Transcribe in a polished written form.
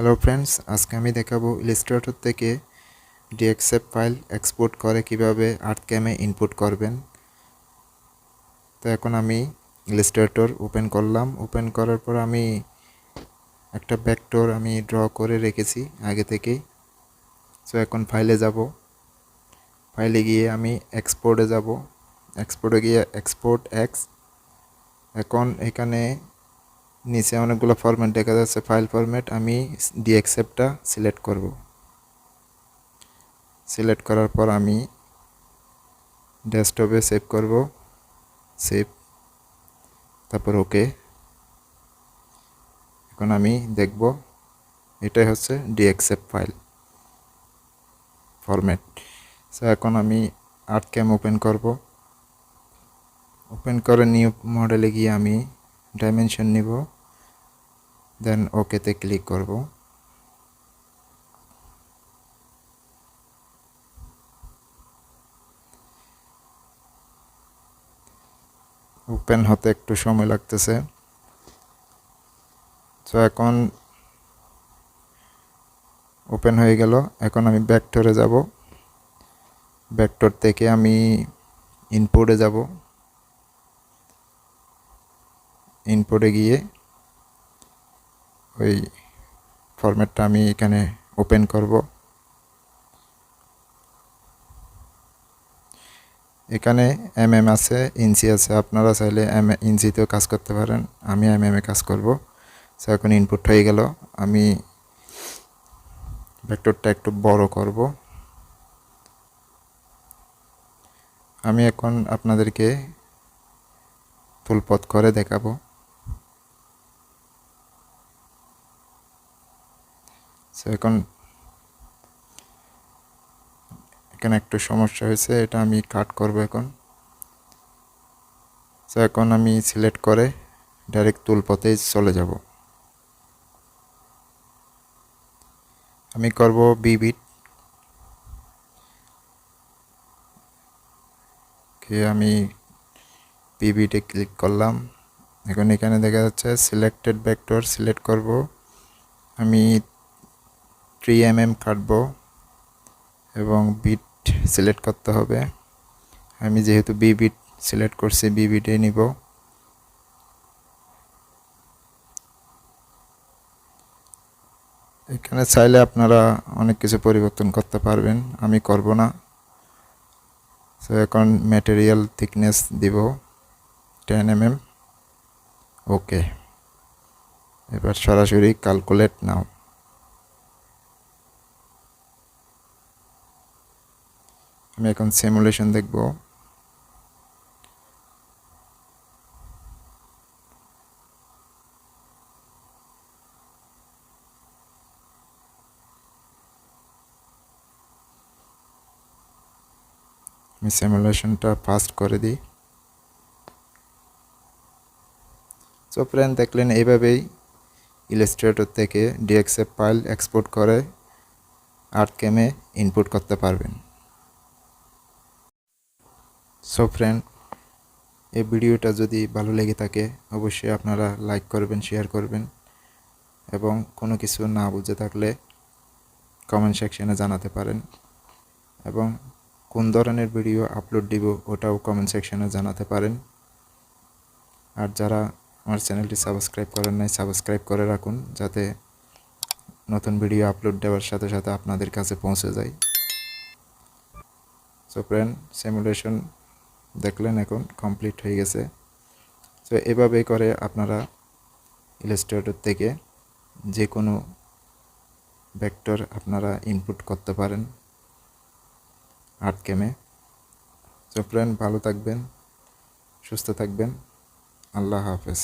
Hello friends, আজকে আমি দেখাবো ইলাস্ট্রেটর থেকে DXF ফাইল এক্সপোর্ট করে কিভাবে আর্টক্যামে ইনপুট করবেন। তো এখন আমি ইলাস্ট্রেটর ওপেন করলাম। ওপেন করার পর আমি একটা ভেক্টর আমি ড্র করে রেখেছি আগে থেকেই। সো এখন ফাইলে যাব। ফাইলে গিয়ে আমি এক্সপোর্টে যাব। এক্সপোর্টে গিয়ে এক্সপোর্ট এক্স। এখন এখানে নিচে অনেকগুলো ফরম্যাট দেখা যাচ্ছে, ফাইল ফরম্যাট। আমি DXFটা সিলেক্ট করব। সিলেক্ট করার পর আমি ডেস্কটপে সেভ করব, সেভ, তারপর ওকে। এখন আমি দেখব এটাই হচ্ছে DXF ফাইল ফরম্যাট। সো এখন আমি আর্টক্যাম ওপেন করব। ওপেন করে নিউ মডেলে গিয়ে আমি ডাইমেনশন নিব, দেন ওকেতে ক্লিক করব। ওপেন হতে একটু সময় লাগতেছে। সো এখন ওপেন হয়ে গেল। এখন আমি ভেক্টরে যাব। ভেক্টর থেকে আমি ইনপুটে যাব। ইনপুটে গিয়ে ওই ফরম্যাটটা আমি এখানে ওপেন করব। এখানে আছে, ইঞ্চি আছে। আপনারা চাইলে ইঞ্চিতেও কাজ করতে পারেন, আমি এ কাজ করব। সো এখন ইনপুট হয়ে গেল। আমি ভেক্টরটা একটু বড় করব। আমি এখন আপনাদেরকে ফুলপথ করে দেখাবো। সো এখানে একটু সমস্যা হয়েছে, এটা আমি কাট করব এখন। সো এখন আমি সিলেক্ট করে ডাইরেক্ট তুলপথে চলে যাব। আমি করব বিট। আমি বিটে ক্লিক করলাম। এখন এখানে দেখা যাচ্ছে সিলেক্টেড ভেক্টর সিলেক্ট করব। আমি 3 mm কাটব এবং বিট সিলেক্ট করতে হবে। আমি যেহেতু বিট সিলেক্ট করছি, বিটে নিব। এখানে চাইলে আপনারা অনেক কিছু পরিবর্তন করতে পারবেন, আমি করব না। সো এখন ম্যাটেরিয়াল থিকনেস দিব 10 mm। ওকে, এবার সরাসরি ক্যালকুলেট নাও। আমি এখন সিমুলেশন দেখব। আমি সিমুলেশনটা ফাস্ট করে দিই। সো ফ্রেন্ড, দেখলেন এইভাবেই ইলাস্ট্রেটর থেকে DXF ফাইল এক্সপোর্ট করে আর্টক্যামে ইনপুট করতে পারবেন। সো ফ্রেন্ড, এই ভিডিওটা যদি ভালো লেগে থাকে অবশ্যই আপনারা লাইক করবেন, শেয়ার করবেন, এবং কোনো কিছু না বুঝে থাকলে কমেন্ট সেকশনে জানাতে পারেন, এবং কোন ধরনের ভিডিও আপলোড দিব ওটাও কমেন্ট সেকশনে জানাতে পারেন। আর যারা আমার চ্যানেলটি সাবস্ক্রাইব করেন নাই, সাবস্ক্রাইব করে রাখুন, যাতে নতুন ভিডিও আপলোড দেওয়ার সাথে সাথে আপনাদের কাছে পৌঁছে যায়। সো ফ্রেন্ড, সিমুলেশন দেখলেন, এখন কমপ্লিট হয়ে গেছে। সো এভাবেই করে আপনারা ইলাস্ট্রেটর থেকে যে কোনো ভেক্টর আপনারা ইনপুট করতে পারেন আর্টক্যামে। সো ফ্রেন্ড, ভালো থাকবেন, সুস্থ থাকবেন। আল্লাহ হাফেজ।